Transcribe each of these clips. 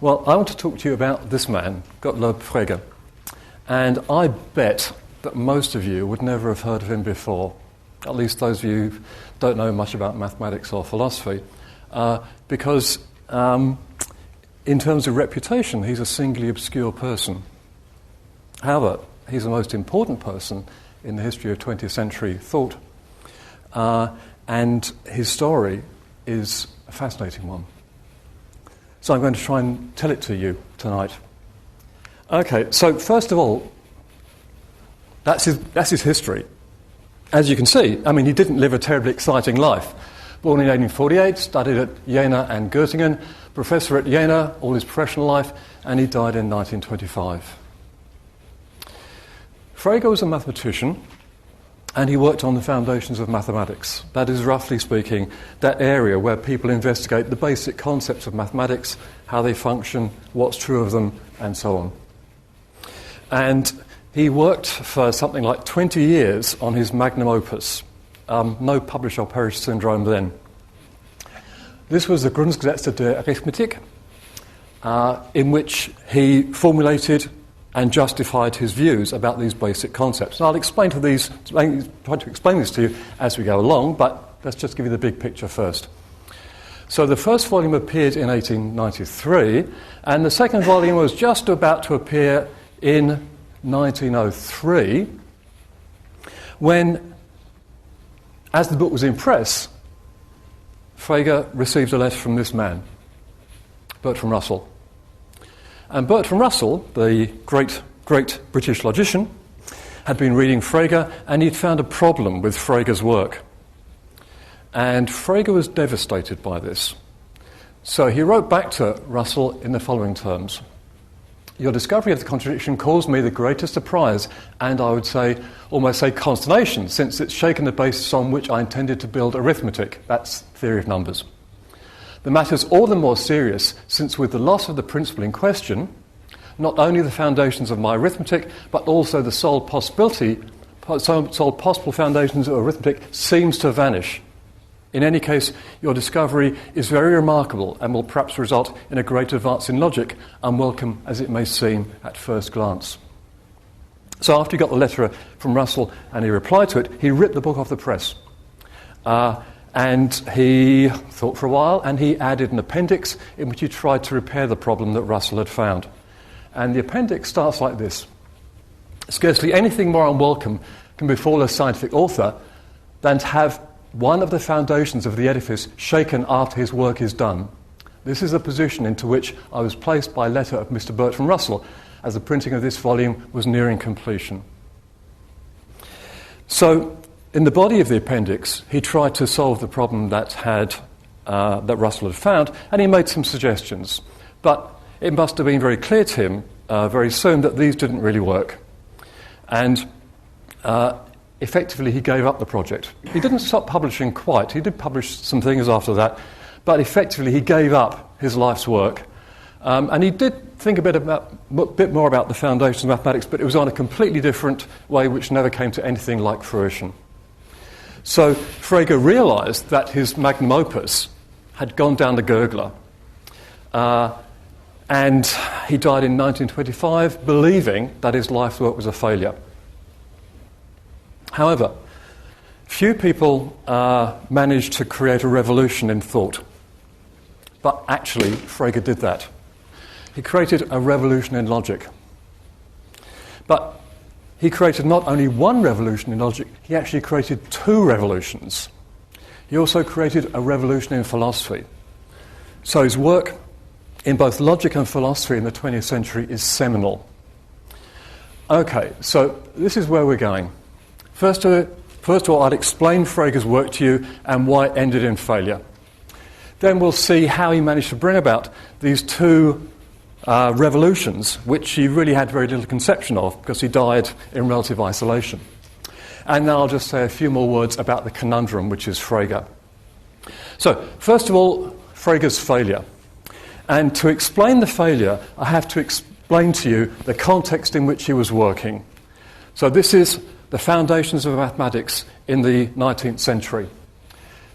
Well, I want to talk to you about this man, Gottlob Frege. And I bet that most of you would never have heard of him before, at least those of you who don't know much about mathematics or philosophy, because in terms of reputation, he's a singularly obscure person. However, he's the most important person in the history of 20th century thought, and his story is a fascinating one. So I'm going to try and tell it to you tonight. Okay, so first of all, that's his history. As you can see, I mean, he didn't live a terribly exciting life. Born in 1848, studied at Jena and Göttingen, professor at Jena all his professional life, and he died in 1925. Frege was a mathematician, and he worked on the foundations of mathematics. That is, roughly speaking, that area where people investigate the basic concepts of mathematics, how they function, what's true of them, and so on. And he worked for something like 20 years on his magnum opus. No publish or perish syndrome then. This was the Grundgesetze der Arithmetik, in which he formulated and justified his views about these basic concepts. And I'll try to explain this to you as we go along, but let's just give you the big picture first. So the first volume appeared in 1893, and the second volume was just about to appear in 1903, when, as the book was in press, Frege received a letter from this man, Bertrand Russell. And Bertrand Russell, the great British logician, had been reading Frege, and he'd found a problem with Frege's work. And Frege was devastated by this. So he wrote back to Russell in the following terms: "Your discovery of the contradiction caused me the greatest surprise, and I would say, almost say consternation, since it's shaken the basis on which I intended to build arithmetic." That's theory of numbers. "The matter's all the more serious, since with the loss of the principle in question, not only the foundations of my arithmetic, but also the sole possible foundations of arithmetic seems to vanish. In any case, your discovery is very remarkable and will perhaps result in a great advance in logic, unwelcome as it may seem at first glance." So after he got the letter from Russell and he replied to it, he ripped the book off the press. And he thought for a while, and he added an appendix in which he tried to repair the problem that Russell had found. And the appendix starts like this: "Scarcely anything more unwelcome can befall a scientific author than to have one of the foundations of the edifice shaken after his work is done. This is the position into which I was placed by letter of Mr. Bertrand Russell, as the printing of this volume was nearing completion." So, in the body of the appendix, he tried to solve the problem that Russell had found, and he made some suggestions. But it must have been very clear to him very soon that these didn't really work. And effectively, he gave up the project. He didn't stop publishing quite. He did publish some things after that, but effectively he gave up his life's work. And he did think a bit more about the foundations of mathematics, but it was on a completely different way which never came to anything like fruition. So Frege realised that his magnum opus had gone down the gurgler, and he died in 1925 believing that his life's work was a failure. However, few people managed to create a revolution in thought. But actually, Frege did that. He created a revolution in logic. But he created not only one revolution in logic, he actually created two revolutions. He also created a revolution in philosophy. So his work in both logic and philosophy in the 20th century is seminal. Okay, so this is where we're going. First of all, I'll explain Frege's work to you and why it ended in failure. Then we'll see how he managed to bring about these two revolutions, which he really had very little conception of because he died in relative isolation. And then I'll just say a few more words about the conundrum, which is Frege. So, first of all, Frege's failure. And to explain the failure, I have to explain to you the context in which he was working. So this is the foundations of mathematics in the 19th century.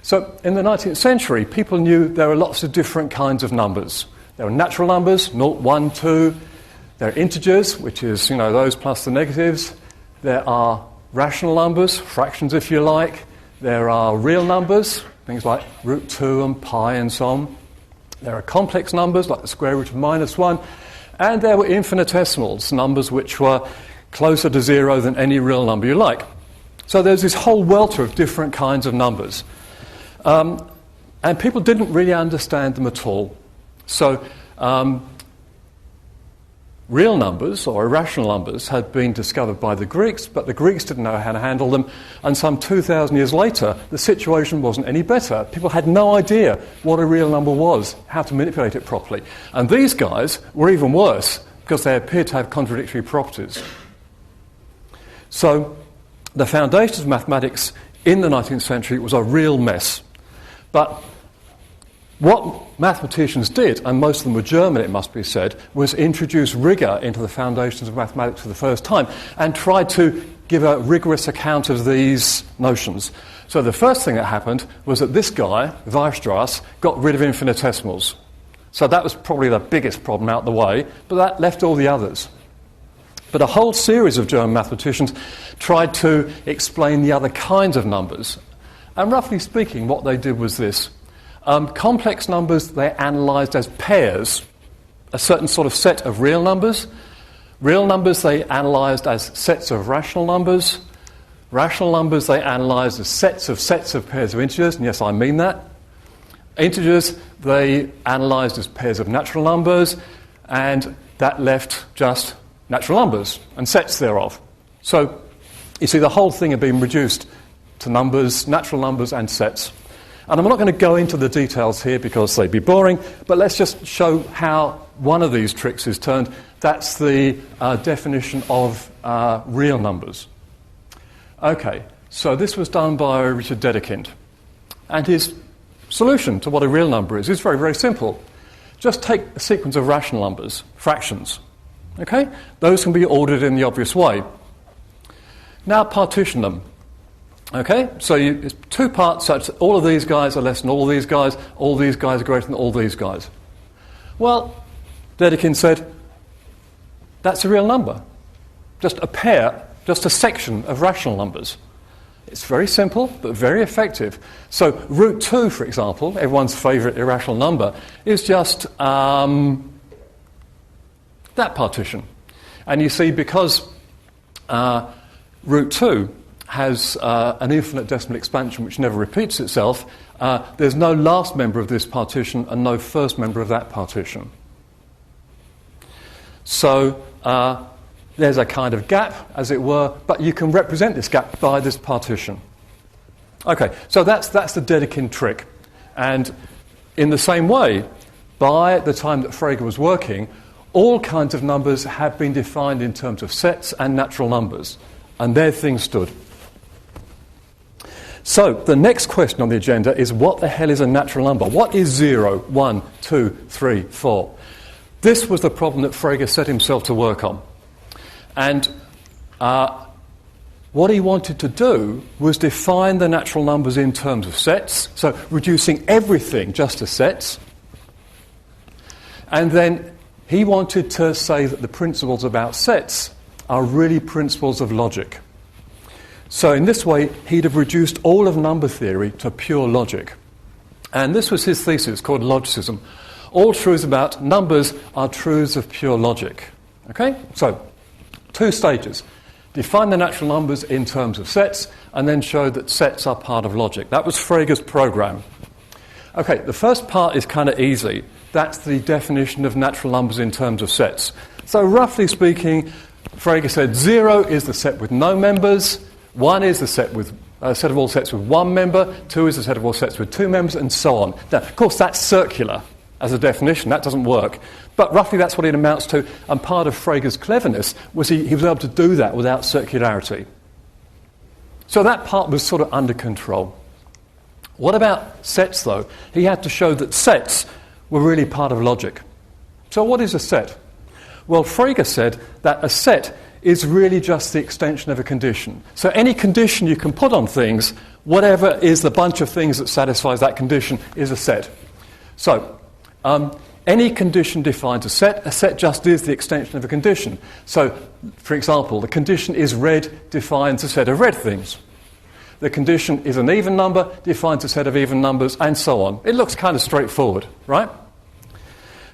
So in the 19th century, people knew there were lots of different kinds of numbers. There are natural numbers, 0, 1, 2. There are integers, which is, those plus the negatives. There are rational numbers, fractions if you like. There are real numbers, things like root 2 and pi and so on. There are complex numbers, like the square root of -1. And there were infinitesimals, numbers which were closer to 0 than any real number you like. So there's this whole welter of different kinds of numbers. And people didn't really understand them at all. So real numbers, or irrational numbers, had been discovered by the Greeks, but the Greeks didn't know how to handle them. And some 2,000 years later, the situation wasn't any better. People had no idea what a real number was, how to manipulate it properly. And these guys were even worse, because they appeared to have contradictory properties. So the foundations of mathematics in the 19th century was a real mess. But what mathematicians did, and most of them were German, it must be said, was introduce rigour into the foundations of mathematics for the first time and tried to give a rigorous account of these notions. So the first thing that happened was that this guy, Weierstrass, got rid of infinitesimals. So that was probably the biggest problem out the way, but that left all the others. But a whole series of German mathematicians tried to explain the other kinds of numbers. And roughly speaking, what they did was this. Complex numbers they analysed as pairs, a certain sort of set of real numbers. Real numbers they analysed as sets of rational numbers. Rational numbers they analysed as sets of pairs of integers, and yes, I mean that. Integers they analysed as pairs of natural numbers, and that left just natural numbers and sets thereof. So, you see, the whole thing had been reduced to numbers, natural numbers and sets. And I'm not going to go into the details here because they'd be boring, but let's just show how one of these tricks is turned. That's the definition of real numbers. Okay, so this was done by Richard Dedekind. And his solution to what a real number is very, very simple. Just take a sequence of rational numbers, fractions. Okay? Those can be ordered in the obvious way. Now partition them. Okay, so it's two parts such that all of these guys are less than all these guys are greater than all these guys. Well, Dedekind said, that's a real number. Just a pair, just a section of rational numbers. It's very simple, but very effective. So root 2, for example, everyone's favourite irrational number, is just that partition. And you see, because root 2 has an infinite decimal expansion which never repeats itself, there's no last member of this partition and no first member of that partition. So there's a kind of gap, as it were, but you can represent this gap by this partition. Okay, so that's the Dedekind trick. And in the same way, by the time that Frege was working, all kinds of numbers have been defined in terms of sets and natural numbers. And there things stood. So the next question on the agenda is, what the hell is a natural number? What is 0, 1, 2, 3, 4? This was the problem that Frege set himself to work on. And what he wanted to do was define the natural numbers in terms of sets, so reducing everything just to sets. And then he wanted to say that the principles about sets are really principles of logic. So in this way, he'd have reduced all of number theory to pure logic. And this was his thesis, called logicism. All truths about numbers are truths of pure logic. Okay? So, two stages. Define the natural numbers in terms of sets, and then show that sets are part of logic. That was Frege's program. Okay, the first part is kind of easy. That's the definition of natural numbers in terms of sets. So roughly speaking, Frege said 0 is the set with no members, 1 is the set of all sets with one member, 2 is the set of all sets with two members, and so on. Now, of course, that's circular as a definition. That doesn't work. But roughly that's what it amounts to. And part of Frege's cleverness was he was able to do that without circularity. So that part was sort of under control. What about sets, though? He had to show that sets were really part of logic. So what is a set? Well, Frege said that a set is really just the extension of a condition. So any condition you can put on things, whatever is the bunch of things that satisfies that condition, is a set. So any condition defines a set. A set just is the extension of a condition. So, for example, the condition is red defines a set of red things. The condition is an even number defines a set of even numbers, and so on. It looks kind of straightforward, right?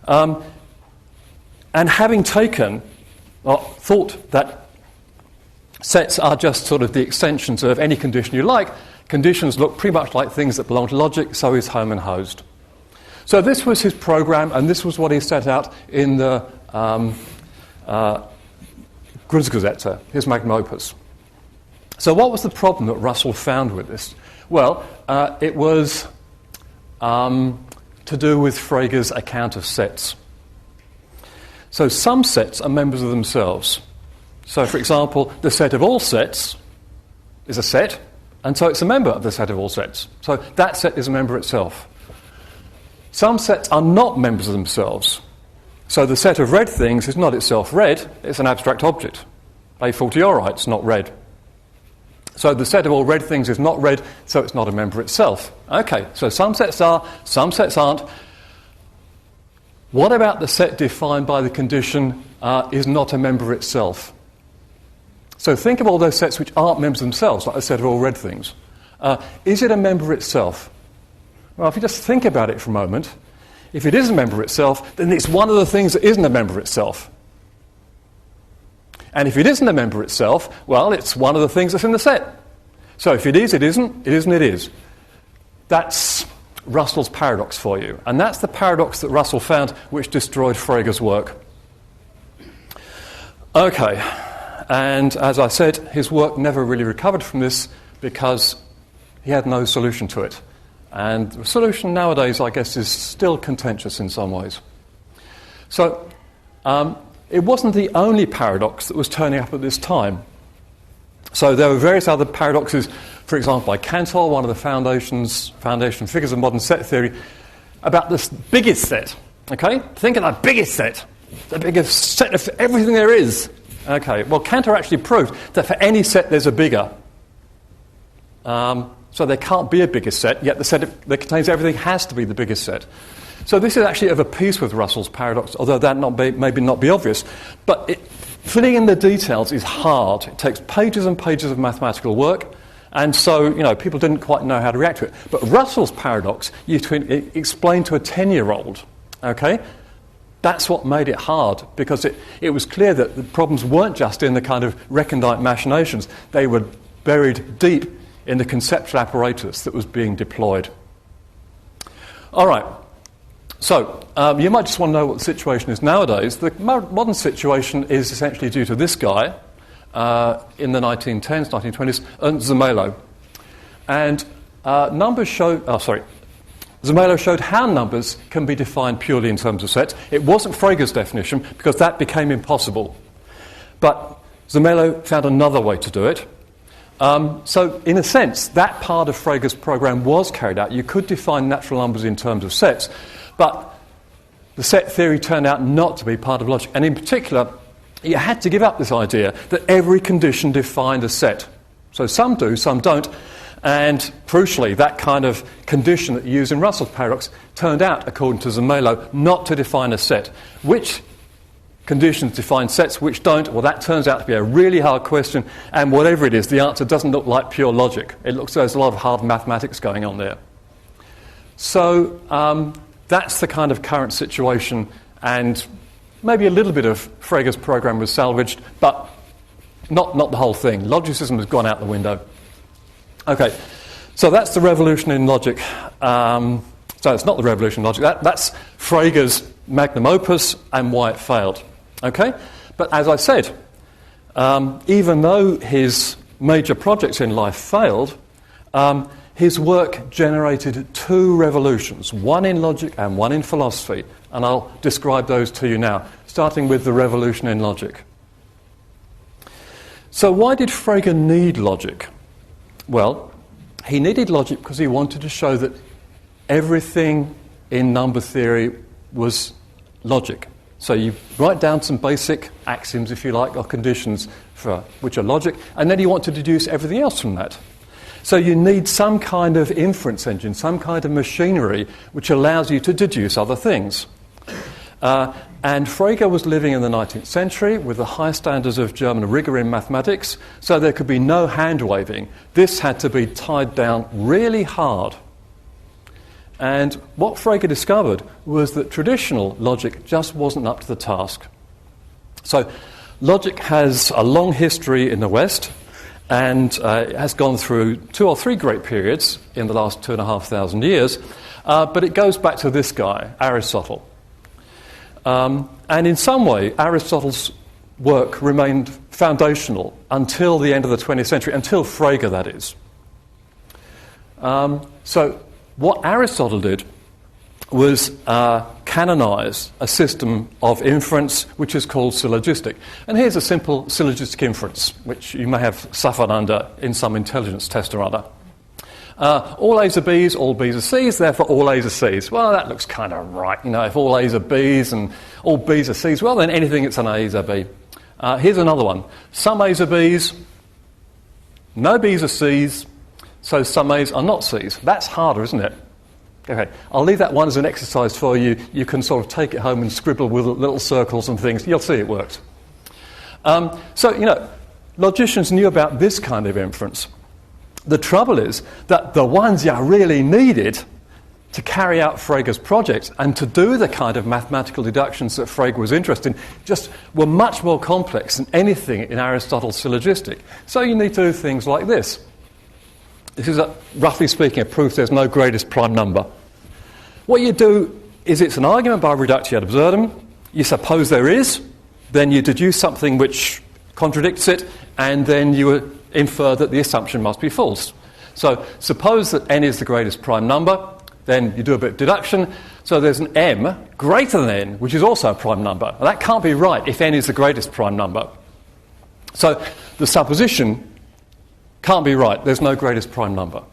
And having thought that sets are just sort of the extensions of any condition you like, conditions look pretty much like things that belong to logic, so is home and hosed. So this was his program, and this was what he set out in the Grundgesetze, his magnum opus. So what was the problem that Russell found with this? Well, it was to do with Frege's account of sets. So some sets are members of themselves. So, for example, the set of all sets is a set, and so it's a member of the set of all sets. So that set is a member itself. Some sets are not members of themselves. So the set of red things is not itself red, it's an abstract object. A fortiori, it's not red. So the set of all red things is not red, so it's not a member itself. Okay, so some sets are, some sets aren't. What about the set defined by the condition is not a member itself? So think of all those sets which aren't members themselves, like the set of all red things. Is it a member itself? Well, if you just think about it for a moment, if it is a member itself, then it's one of the things that isn't a member itself. And if it isn't a member itself, well, it's one of the things that's in the set. So if it is, it isn't, it isn't, it is. That's Russell's paradox for you. And that's the paradox that Russell found which destroyed Frege's work. Okay, and as I said, his work never really recovered from this because he had no solution to it. And the solution nowadays, I guess, is still contentious in some ways. So, it wasn't the only paradox that was turning up at this time. So there were various other paradoxes, for example, by Cantor, one of the foundation figures of modern set theory, about this biggest set. Okay? Think of that biggest set. The biggest set of everything there is. Okay, well, Cantor actually proved that for any set there's a bigger. So there can't be a biggest set, yet the set that contains everything has to be the biggest set. So this is actually of a piece with Russell's paradox, although that maybe not be obvious. But filling in the details is hard. It takes pages and pages of mathematical work, and so people didn't quite know how to react to it. But Russell's paradox, you can explain to a 10-year-old, okay? That's what made it hard, because it was clear that the problems weren't just in the kind of recondite machinations. They were buried deep in the conceptual apparatus that was being deployed. All right. So, you might just want to know what the situation is nowadays. The modern situation is essentially due to this guy in the 1910s, 1920s, Zermelo. And Zermelo showed how numbers can be defined purely in terms of sets. It wasn't Frege's definition, because that became impossible. But Zermelo found another way to do it. So, in a sense, that part of Frege's program was carried out. You could define natural numbers in terms of sets, but the set theory turned out not to be part of logic. And in particular, you had to give up this idea that every condition defined a set. So some do, some don't. And crucially, that kind of condition that you use in Russell's paradox turned out, according to Zermelo, not to define a set. Which conditions define sets, which don't? Well, that turns out to be a really hard question, and whatever it is, the answer doesn't look like pure logic. It looks like there's a lot of hard mathematics going on there. So that's the kind of current situation, and maybe a little bit of Frege's program was salvaged, but not the whole thing. Logicism has gone out the window. Okay, so that's the revolution in logic. So it's not the revolution in logic. That's Frege's magnum opus and why it failed. Okay? But as I said, even though his major projects in life failed, his work generated two revolutions, one in logic and one in philosophy. And I'll describe those to you now, starting with the revolution in logic. So why did Frege need logic? Well, he needed logic because he wanted to show that everything in number theory was logic. So you write down some basic axioms, if you like, or conditions which are logic, and then you want to deduce everything else from that. So you need some kind of inference engine, some kind of machinery which allows you to deduce other things. And Frege was living in the 19th century with the high standards of German rigour in mathematics, so there could be no hand-waving. This had to be tied down really hard. And what Frege discovered was that traditional logic just wasn't up to the task. So logic has a long history in the West, and it has gone through 2 or 3 great periods in the last 2,500 years, but it goes back to this guy, Aristotle. And in some way, Aristotle's work remained foundational until the end of the 20th century, until Frege, that is. So what Aristotle did was canonize a system of inference which is called syllogistic. And here's a simple syllogistic inference, which you may have suffered under in some intelligence test or other. All A's are B's, all B's are C's, therefore all A's are C's. Well, that looks kind of right. If all A's are B's and all B's are C's, well, then anything that's an A is a B. Here's another one. Some A's are B's, no B's are C's, so some A's are not C's. That's harder, isn't it? Okay, I'll leave that one as an exercise for you. You can sort of take it home and scribble with little circles and things. You'll see it works. Logicians knew about this kind of inference. The trouble is that the ones you really needed to carry out Frege's project and to do the kind of mathematical deductions that Frege was interested in just were much more complex than anything in Aristotle's syllogistic. So you need to do things like this. This is, roughly speaking, a proof there's no greatest prime number. What you do is it's an argument by reductio ad absurdum. You suppose there is, then you deduce something which contradicts it, and then you infer that the assumption must be false. So suppose that n is the greatest prime number, then you do a bit of deduction. So there's an m greater than n, which is also a prime number. And that can't be right if n is the greatest prime number. So the supposition can't be right. There's no greatest prime number.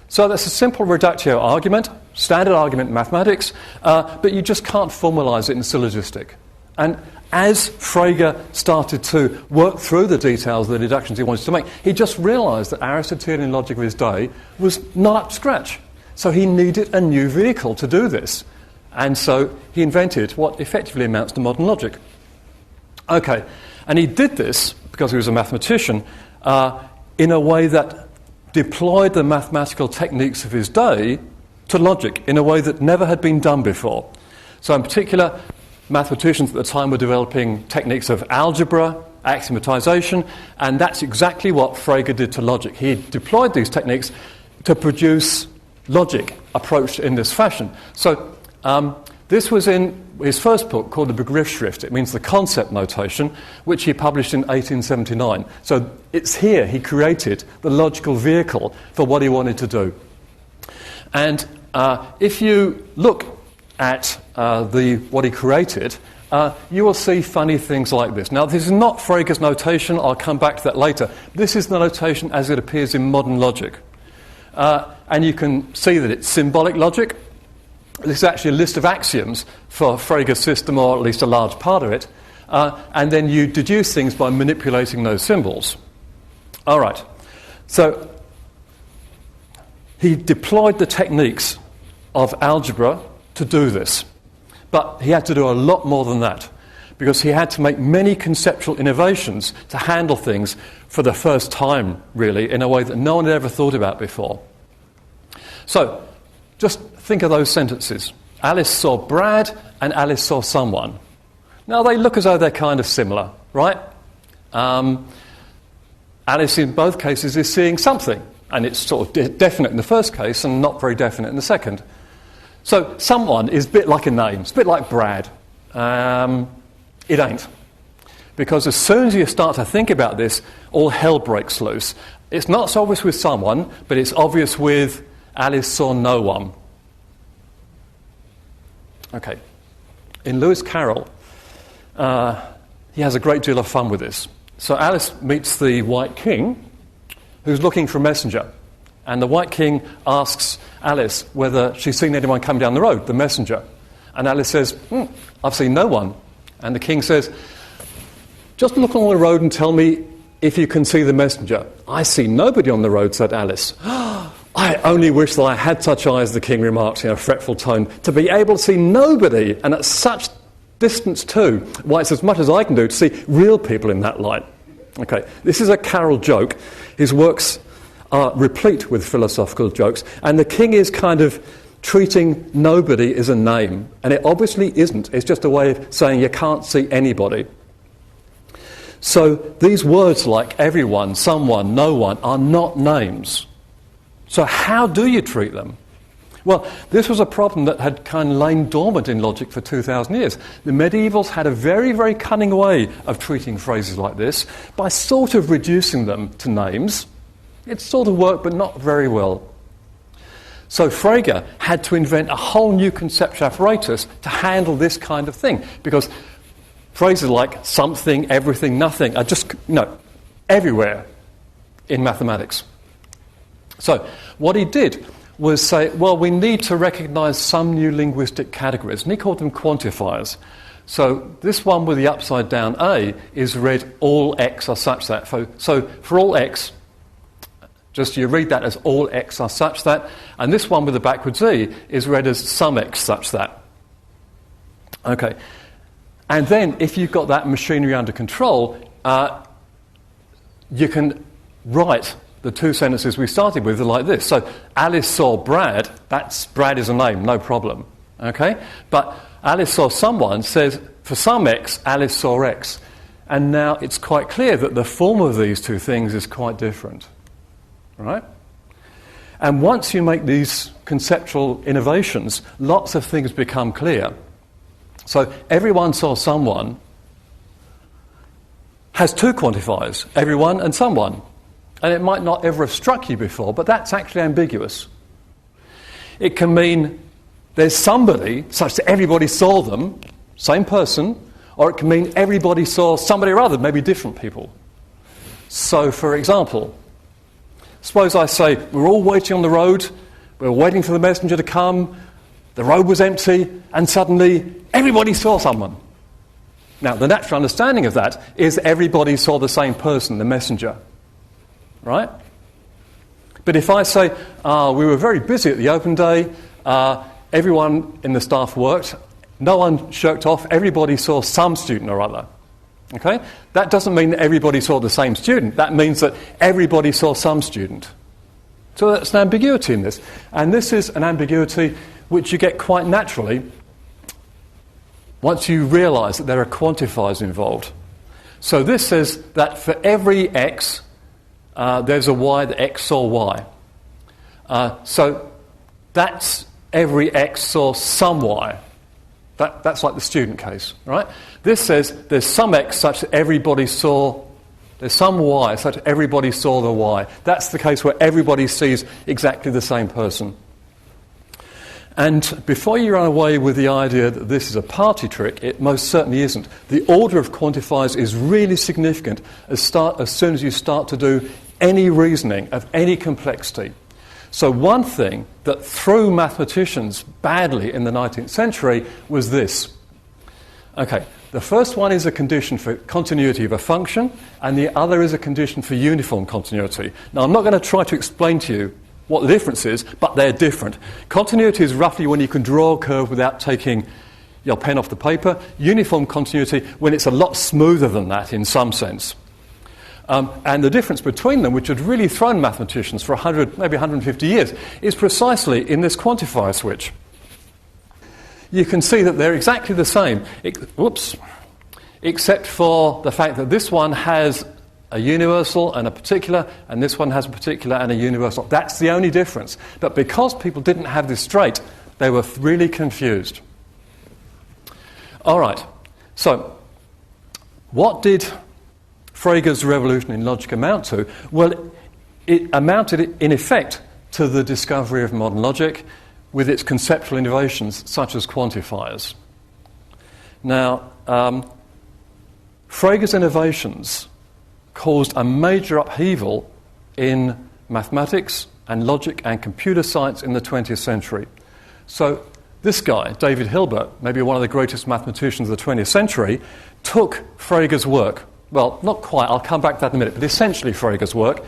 So that's a simple reductio argument, standard argument in mathematics, but you just can't formalize it in syllogistic. And as Frege started to work through the details of the deductions he wanted to make, he just realised that Aristotelian logic of his day was not up to scratch. So he needed a new vehicle to do this. And so he invented what effectively amounts to modern logic. Okay, and he did this, because he was a mathematician, in a way that deployed the mathematical techniques of his day to logic in a way that never had been done before. So in particular, mathematicians at the time were developing techniques of algebra, axiomatization, and that's exactly what Frege did to logic. He deployed these techniques to produce logic approached in this fashion. So this was in his first book called the Begriffsschrift. It means the concept notation, which he published in 1879. So it's here he created the logical vehicle for what he wanted to do. And if you look at what he created, you will see funny things like this. Now, this is not Frege's notation. I'll come back to that later. This is the notation as it appears in modern logic. And you can see that it's symbolic logic. This is actually a list of axioms for Frege's system, or at least a large part of it. And then you deduce things by manipulating those symbols. All right. So he deployed the techniques of algebra to do this. But he had to do a lot more than that, because he had to make many conceptual innovations to handle things for the first time, really, in a way that no one had ever thought about before. So, just think of those sentences. Alice saw Brad and Alice saw someone. Now, they look as though they're kind of similar, right? Alice, in both cases, is seeing something, and it's sort of definite in the first case and not very definite in the second. So someone is a bit like a name. It's a bit like Brad. It ain't. Because as soon as you start to think about this, all hell breaks loose. It's not so obvious with someone, but it's obvious with Alice saw no one. Okay. In Lewis Carroll, he has a great deal of fun with this. So Alice meets the White King, who's looking for a messenger. And the White King asks Alice whether she's seen anyone come down the road, the messenger. And Alice says, I've seen no one. And the king says, just look along the road and tell me if you can see the messenger. I see nobody on the road, said Alice. I only wish that I had such eyes, the king remarked in a fretful tone, to be able to see nobody, and at such distance too. Why, it's as much as I can do to see real people in that light. Okay, this is a Carroll joke. His works are replete with philosophical jokes, and the king is kind of treating nobody as a name, and it obviously isn't. It's just a way of saying you can't see anybody. So these words like everyone, someone, no one are not names. So how do you treat them? Well, this was a problem that had kind of lain dormant in logic for 2,000 years. The medievals had a very, very cunning way of treating phrases like this by sort of reducing them to names. It sort of worked, but not very well. So Frege had to invent a whole new conceptual apparatus to handle this kind of thing, because phrases like something, everything, nothing are just, everywhere in mathematics. So what he did was say, well, we need to recognise some new linguistic categories, and he called them quantifiers. So this one with the upside down A is read all x are such that. So for all x, just you read that as all x are such that, and this one with the backwards E is read as some x such that. Okay, and then if you've got that machinery under control, you can write the two sentences we started with are like this. So Alice saw Brad. Brad is a name, no problem. Okay? But Alice saw someone says, for some x, Alice saw x. And now it's quite clear that the form of these two things is quite different. Right? And once you make these conceptual innovations, lots of things become clear. So everyone saw someone has two quantifiers, everyone and someone. And it might not ever have struck you before, but that's actually ambiguous. It can mean there's somebody such that everybody saw them, same person, or it can mean everybody saw somebody or other, maybe different people. So, for example, suppose I say, we're all waiting on the road, we're waiting for the messenger to come, the road was empty, and suddenly everybody saw someone. Now, the natural understanding of that is everybody saw the same person, the messenger. Right? But if I say, we were very busy at the open day, everyone in the staff worked, no one shirked off, everybody saw some student or other. Okay? That doesn't mean that everybody saw the same student. That means that everybody saw some student. So that's an ambiguity in this. And this is an ambiguity which you get quite naturally once you realise that there are quantifiers involved. So this says that for every x, there's a y that x saw y. So that's every x saw some y. That's like the student case, right? This says there's some x such that everybody saw, there's some y such that everybody saw the y. That's the case where everybody sees exactly the same person. And before you run away with the idea that this is a party trick, it most certainly isn't. The order of quantifiers is really significant as soon as you start to do any reasoning of any complexity. So one thing that threw mathematicians badly in the 19th century was this. Okay, the first one is a condition for continuity of a function, and the other is a condition for uniform continuity. Now, I'm not going to try to explain to you what the difference is, but they're different. Continuity is roughly when you can draw a curve without taking your pen off the paper. Uniform continuity when it's a lot smoother than that in some sense. And the difference between them, which had really thrown mathematicians for 100, maybe 150 years, is precisely in this quantifier switch. You can see that they're exactly the same, except for the fact that this one has a universal and a particular, and this one has a particular and a universal. That's the only difference. But because people didn't have this straight, they were really confused. All right, so what did Frege's revolution in logic amount to? Well, it amounted in effect to the discovery of modern logic with its conceptual innovations such as quantifiers. Now, Frege's innovations caused a major upheaval in mathematics and logic and computer science in the 20th century. So this guy, David Hilbert, maybe one of the greatest mathematicians of the 20th century, took Frege's work. Well, not quite, I'll come back to that in a minute, but essentially Frege's work,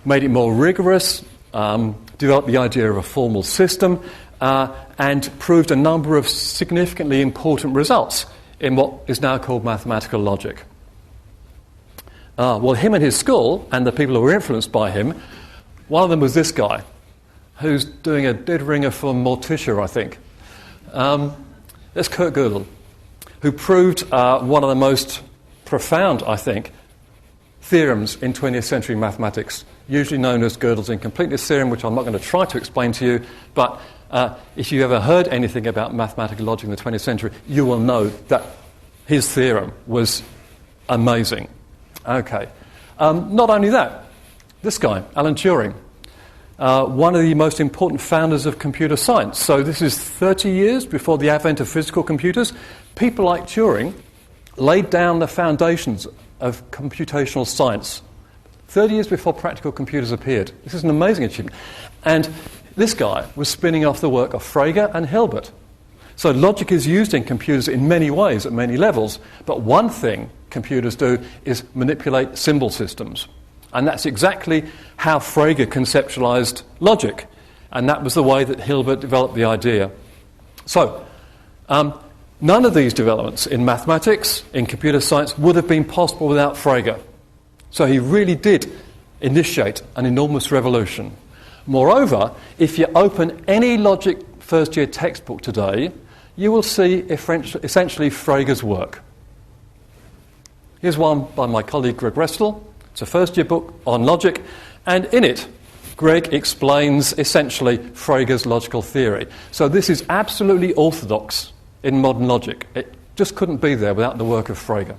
made it more rigorous, developed the idea of a formal system, and proved a number of significantly important results in what is now called mathematical logic. Well, him and his school, and the people who were influenced by him, one of them was this guy, who's doing a dead ringer for Morticia, I think. That's Kurt Gödel, who proved one of the most profound, I think, theorems in 20th century mathematics, usually known as Gödel's incompleteness theorem, which I'm not going to try to explain to you, but if you ever heard anything about mathematical logic in the 20th century, you will know that his theorem was amazing. Okay. Not only that, this guy, Alan Turing, one of the most important founders of computer science. So this is 30 years before the advent of physical computers. People like Turing laid down the foundations of computational science 30 years before practical computers appeared. This is an amazing achievement. And this guy was spinning off the work of Frege and Hilbert. So logic is used in computers in many ways at many levels, but one thing computers do is manipulate symbol systems. And that's exactly how Frege conceptualized logic. And that was the way that Hilbert developed the idea. So, none of these developments in mathematics, in computer science, would have been possible without Frege. So he really did initiate an enormous revolution. Moreover, if you open any logic first-year textbook today, you will see essentially Frege's work. Here's one by my colleague Greg Restel. It's a first-year book on logic, and in it, Greg explains essentially Frege's logical theory. So this is absolutely orthodox in modern logic. It just couldn't be there without the work of Frege.